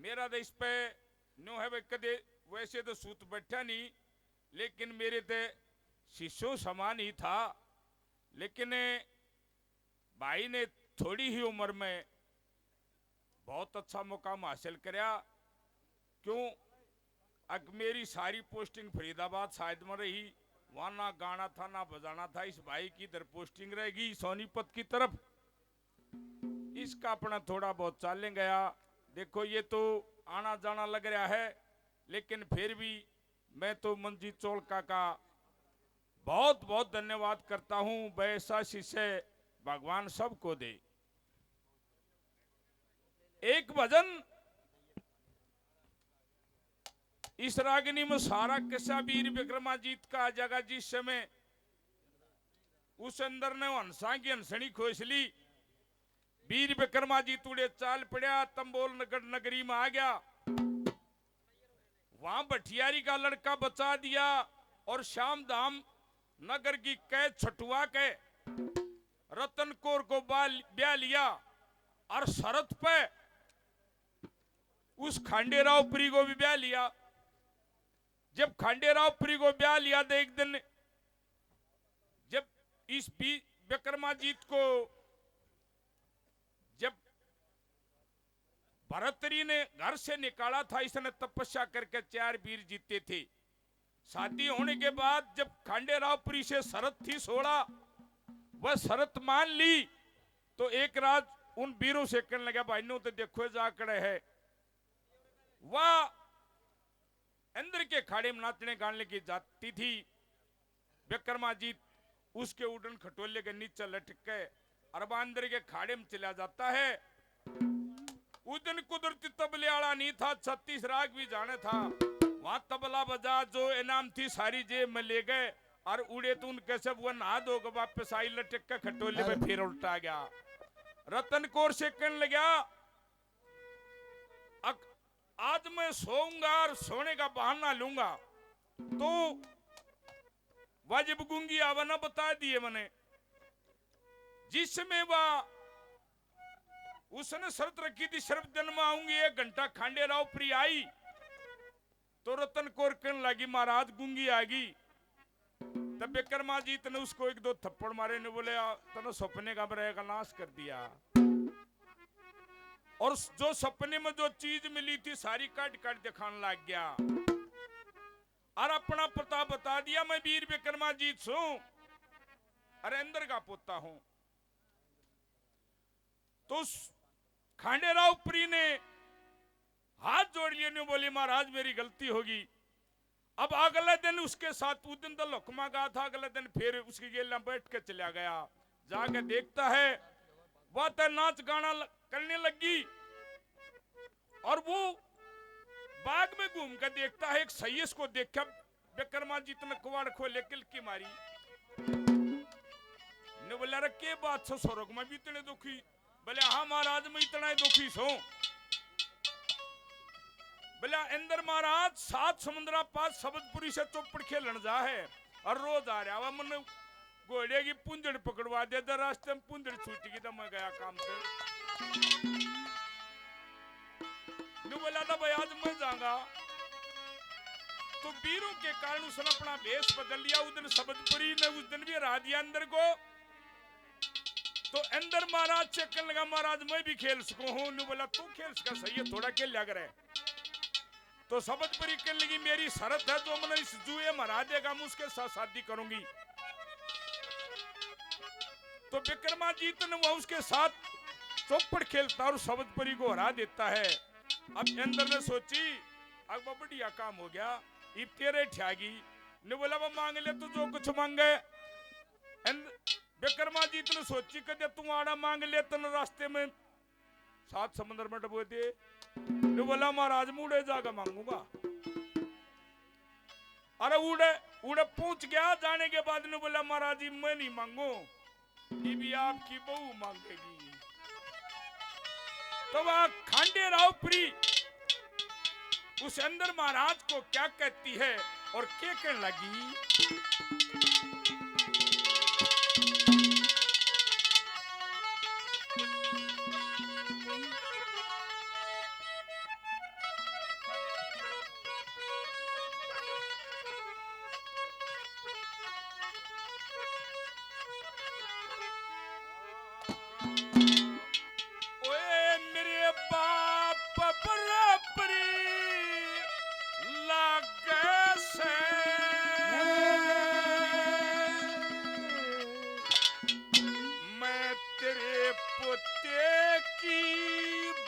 मेरा तो इस पे न्यू है भाई कदे वैसे तो सूत बैठा नहीं, लेकिन मेरे तो शिष्यों समान ही था। लेकिन भाई ने थोड़ी ही उम्र में बहुत अच्छा मुकाम हासिल कराया। क्यों? अब मेरी सारी पोस्टिंग फरीदाबाद शायद में रही, वहां ना गाना था ना बजाना था। इस भाई की इधर पोस्टिंग रहेगी सोनीपत की तरफ, इसका अपना थोड़ा बहुत चाले गया। देखो ये तो आना जाना लग रहा है, लेकिन फिर भी मैं तो मंजीत चोलका का बहुत बहुत धन्यवाद करता हूं। वैसा शिष्य भगवान सबको दे। एक भजन इस रागिनी में सारा किस्सा वीर विक्रमाजीत का आ जाएगा। जिस समय उस अंदर ने हंसा की हंसनी खोसली, वीर विक्रमाजीत उड़े चाल पड़ा, तंबोल नगर नगरी में आ गया। वहां भटियारी का लड़का बचा दिया और श्याम धाम नगर की कैद छटुआ के रतन कौर को ब्याह लिया। और शरत पे उस खांडेराव पुरी को भी ब्याह लिया। जब खांडेराव पुरी को ब्याह लिया तो एक दिन जब इस विक्रमाजीत को जब भरतरी ने घर से निकाला था, इसने तपस्या करके 4 वीर जीते थे। शादी होने के बाद जब खांडेरावपुरी से शरत थी 16, वह शरत मान ली। तो एक रात उन वीरों से कहने लगा, भाई नो तो देखो जाकड़े है। वह अंदर के खाड़े में नाचने गाने की जाती थी। विक्रमाजीत उसके उड़न खटोले के नीचे लटक के अरबा अंदर के खाड़े में चला जाता है। उस दिन कुदरती तबले वाला नहीं था, 36 राग भी जाने था। वहां तबला बजा, जो इनाम थी सारी जेब में ले गए और उड़े तो उनके सब वो नहा धो के वापस आई, लटक के खटोले में फिर उल्टा गया। रतन कौर से कहने लगा, आज मैं सोऊंगा और सोने का बहाना लूंगा। तो वाजिब गूंगी आवना बता दिए मैंने। जिसमें वह उसने शर्त रखी थी, शर्त दिन में आऊंगी 1 घंटा। खांडेराव प्री आई तो रतन कौर कहने लगी, महाराज गूंगी आगी। तब विक्रमाजीत ने उसको 1-2 थप्पड़ मारे ने बोले, तने सपने का बरे का नाश कर दिया। और जो सपने में जो चीज मिली थी सारी काट काट दिखाने लग गया और अपना प्रताप बता दिया, मैं वीर विक्रमाजीत हूं, अरेंद्र का पोता हूं। तो खांडेराव प्री ने हाथ जोड़ लिए, ने बोली, महाराज मेरी गलती होगी। अब अगले दिन उसके साथ, उस दिन तो लुकमा गया था, अगले दिन फिर उसकी गेला बैठ के चला गया। जाके देखता है वह तो नाच गाना करने लगी। और वो बाग में घूम कर देखता है, एक सैयस को देखा विक्रमाजीत ने कुवाड़ खोले किलकी मारी। ने बोला, रे के बात छो स्वर्ग में भी इतने दुखी? बोले, हाँ महाराज मैं इतना ही दुखी सो। बोला, इंदर महाराज 7 समुद्रा पास सबजपुरी से चौपड़ खेलन जा है और रोज आ रहा। मन घोड़े की पुंजड़ पकड़वा दे, रास्ते में पुंजड़ छूट गई तो मैं गया काम पे। बोला था भाई आज मैं जाऊंगा। तो वीरों के कारण उसने अपना भेष बदल लिया। उस दिन सबजपुरी ने उस दिन भी हरा दिया अंदर को। तो अंदर महाराज से कहने लगा, महाराज मैं भी खेल सकूं हूं। ने बोला, तू खेल सका, सही है, थोड़ा खेल लिया करे। तो सबजपुरी कहने लगी, मेरी शर्त है, जो मैंने इस जुए में हरा देगा मैं उसके साथ शादी करूंगी। तो विक्रमाजीत ने वो उसके साथ चौपड़ खेलता और सबजपुरी को हरा देता है। अब अंदर ने सोची, अब बढ़िया काम हो गया, इब तेरे ठ्यागी। ने बोला, वो मांग ले तू जो कुछ मांगे। विक्रमाजीत ने सोची, कदे तू आड़ा मांग ले तन रास्ते में 7 समुद्र में डबो दे। ने बोला, महाराज मुड़े जाकर मांगूंगा। अरे उड़े उड़े पहुंच गया। जाने के बाद ने बोला, महाराज जी मैं नहीं मांगू, ये भी आपकी बहू मांगेगी। तो वह खांडेराव प्री उस अंदर महाराज को क्या कहती है और क्या कहने लगी।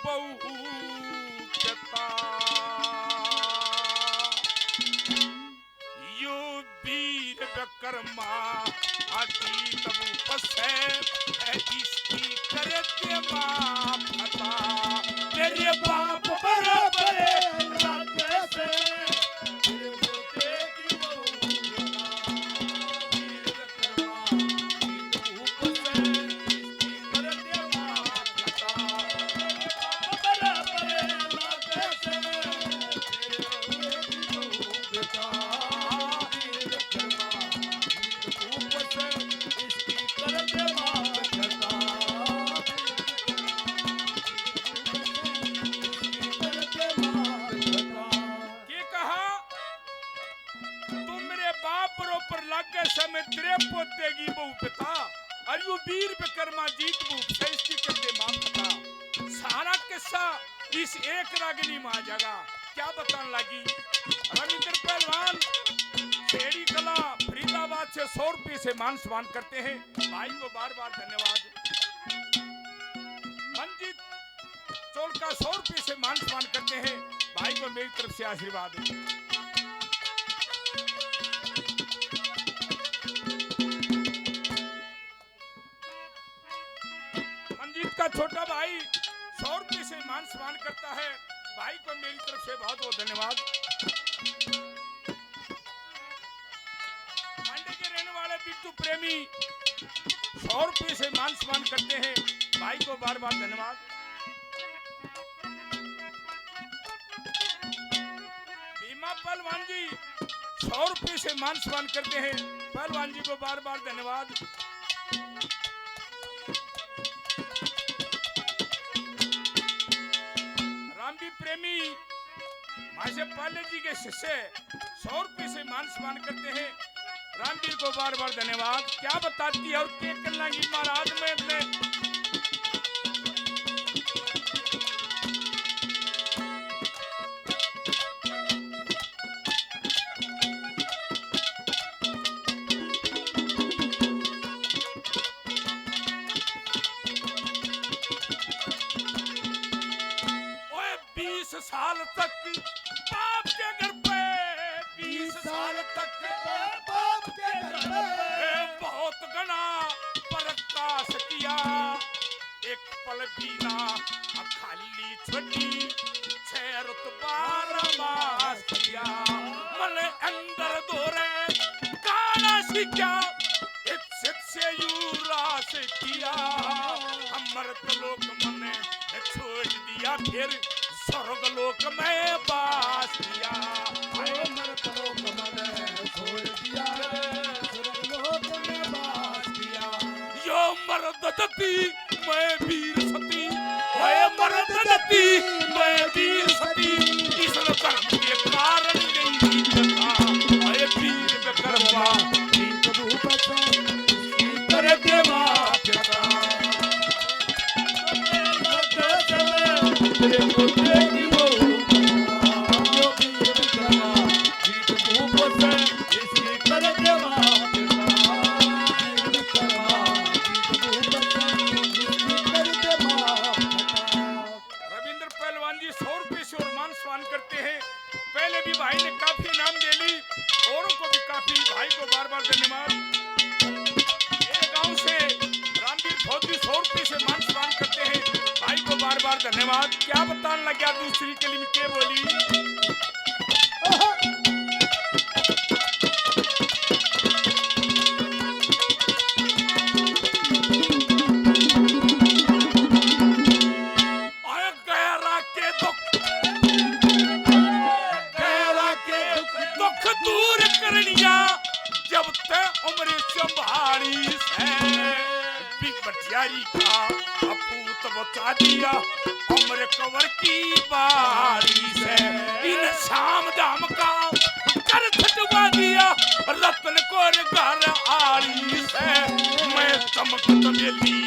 बहु पिता यो वीर विक्रमा अतीत बूपसे इसकी करते मां पता मेरे बाप बराबर लागे से मेरे पोते की बहु वीर विक्रमा अतीत बूपसे इसकी करते मां पता बराबर लागे से मेरे पोते की बहु पिता तेरे पोते की बहु पिता और you Veer Vikrama Jeet boop सृष्टि करते मां पिता सारा किस्सा इस एक रागिनी मां जगह क्या बताने लगी। रविंद्र पहलवान खेड़ी कला फरीदाबाद से 100 रुपये से मान सम्मान करते हैं, भाई को बार बार धन्यवाद। मंजीत चोल का 100 रुपये से मान सम्मान करते हैं, भाई को मेरी तरफ से आशीर्वाद। का छोटा भाई 100 रुपये से मान सम्मान करता है, भाई को मेरी तरफ से बहुत बहुत धन्यवाद। मंडी के रहने वाले बिट्टू प्रेमी 100 रुपये से मान सम्मान करते हैं, भाई को बार बार धन्यवाद। भीमा पहलवान जी 100 रुपये से मान सम्मान करते हैं, पहलवान जी को बार बार धन्यवाद। प्रेमी माशे पाले जी के शिष्य 100 रुपये से मान सम्मान करते हैं, रामवीर को बार बार धन्यवाद। क्या बताती है और क्या करना की महाराज में अपने साल तक बाप के घर पे 20 साल तक बाप के घर पे बहुत गना प्रकाश किया, एक पल बीना खाली छोटी 6 रुतबार मास किया, मन अंदर दोरे काला सीखा इज्जत से युवराज किया, अमृत लोक मने छोड़ दिया फिर स्वर्ग लोक में बास किया, अमृत लोक में छोड़ दिया स्वर्ग लोक में बास किया। यो मर्द दती मैं वीर सती, ओए मर्द दती मैं वीर सती, इस कर्म के कारण गई कथा, ओए वीर विक्रमा जीत भूपति करे देवा पिता तेरे पोते की बहु जो वीर विक्रमा जीत भूपति इसकी करे देवा पिता विक्रमा जीत भूपति इसकी करे देवा पिता। रविंद्र पहलवान जी 100 रुपये से और मान सम्मान करते हैं, पहले भी भाई ने काफी इनाम दे ली, औरों को भी काफी, भाई को बार बार धन्यवाद। एक गांव से रामवीर फौजी 100 रुपये से मान सम्मान करते हैं, भाई को बार बार धन्यवाद। क्या बताने लगा दूसरी कली में क्या बोली। दुख दूर करनिया जब ते उम्र संभाली से, बटियारी का अपूत बचा दिया उम्र कवर की बारी से, इन शाम दाम का कर छटवा दिया रतन को घर आरी से, मैं चमकत बेली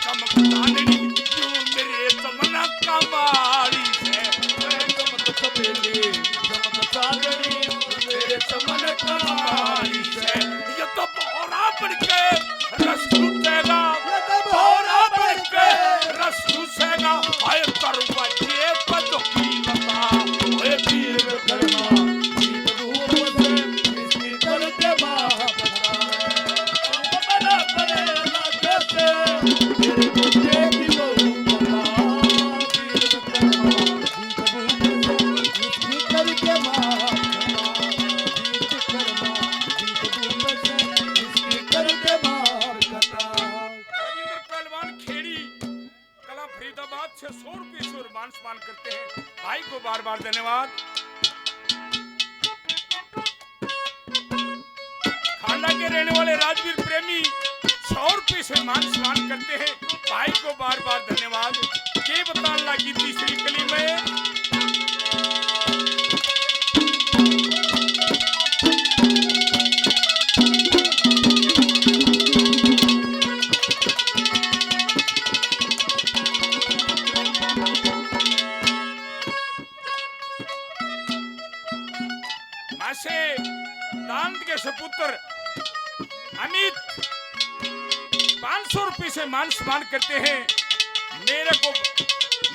चमक दानड़ी जो मेरे चमना कमारी से, मैं चमकत बेली चमक दानड़ी मेरे चमन कमारी से, ये तो बोरा पड़ के रस टूटेगा, बोरा पड़ के रस टूटेगा, आए तरुआ रुपये से मान सम्मान करते हैं भाई को बार बार धन्यवाद। खांडा के रहने वाले राजवीर प्रेमी 100 रुपये से मान सम्मान करते हैं भाई को बार बार धन्यवाद। के बतान लगी तीसरी कली में मासे दांत के सपुत्र अमित 500 रुपये से मान सम्मान करते हैं मेरे को।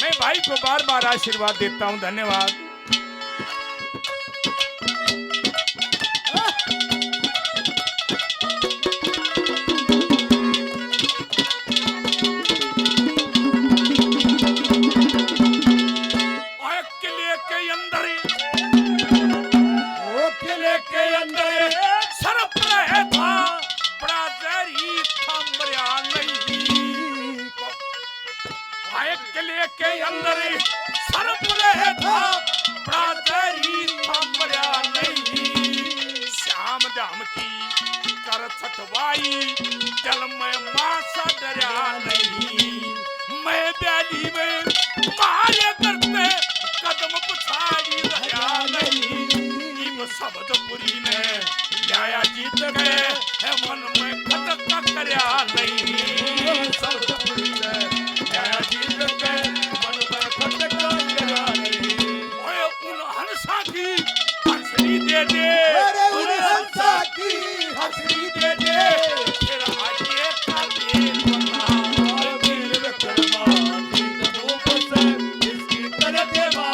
मैं भाई को बार बार आशीर्वाद देता हूं, धन्यवाद। के अंदर सरप रहे था प्रातरी थमरिया नहीं। श्याम दाम की कर छटवाई जल में मासा डरिया नहीं। मैं बैली में मारे करते कदम पछाड़ी रहा नहीं। इब शब्दपुरी ने न्याया जीत गए है मन में खटक करया नहीं। शब्दपुरी ने न्याया जीत गए हंसनी दे दे हंसा की हंसनी दे दे फिर आगे का दिल बना दिल रखना दिन धूप से इसकी कर देवा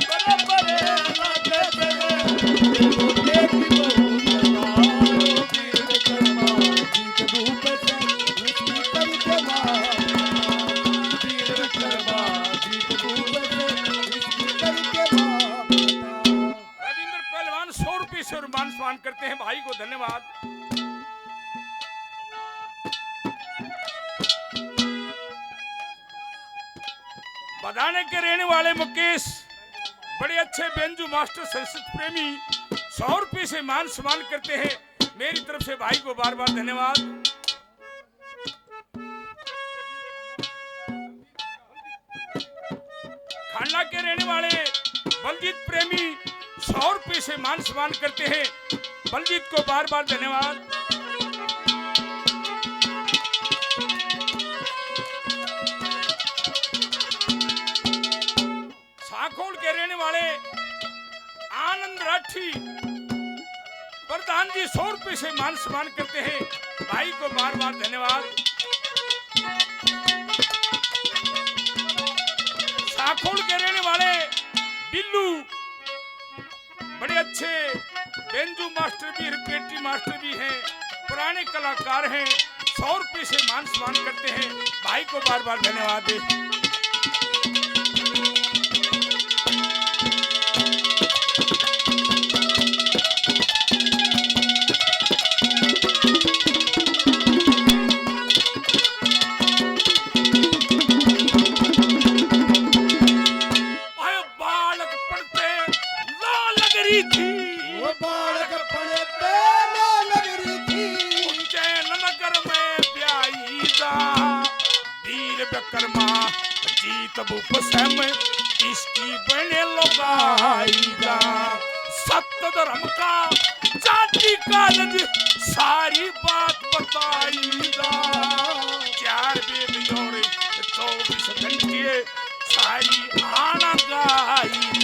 बड़ा बड़े लगे तेरे देखी बहुत दिल रखना दिन धूप से इसकी कर देवा दिल रखना दिन धूप से इसकी कर देवा। और मान सम्मान करते हैं भाई को, धन्यवाद। बदाने के रहने वाले मुकेश बड़े अच्छे बेंजू मास्टर संस्कृत प्रेमी 100 रुपये से मान सम्मान करते हैं मेरी तरफ से भाई को बार बार धन्यवाद। खांडा के रहने वाले बलजीत प्रेमी 100 रुपये से मान सम्मान करते हैं बलजीत को बार बार धन्यवाद। साखोल के रहने वाले आनंद राठी प्रधान जी 100 रुपये से मान सम्मान करते हैं भाई को बार बार धन्यवाद। साखोल के रहने वाले बिल्लू बड़े अच्छे बेंजू मास्टर भी पेटी मास्टर भी हैं, पुराने कलाकार हैं, 100 रुपये से मान सम्मान करते हैं भाई को बार बार धन्यवाद। वो बालक पढ़ते ना लग रही थी उज्जैन नगर में ब्याई दा वीर विक्रमा जीत भूप सम इसकी बने लगाई दा। सत्य धर्म का जाति काज सारी बात बताई दा। 4 वेद और 24 घंटे सारी आना गाई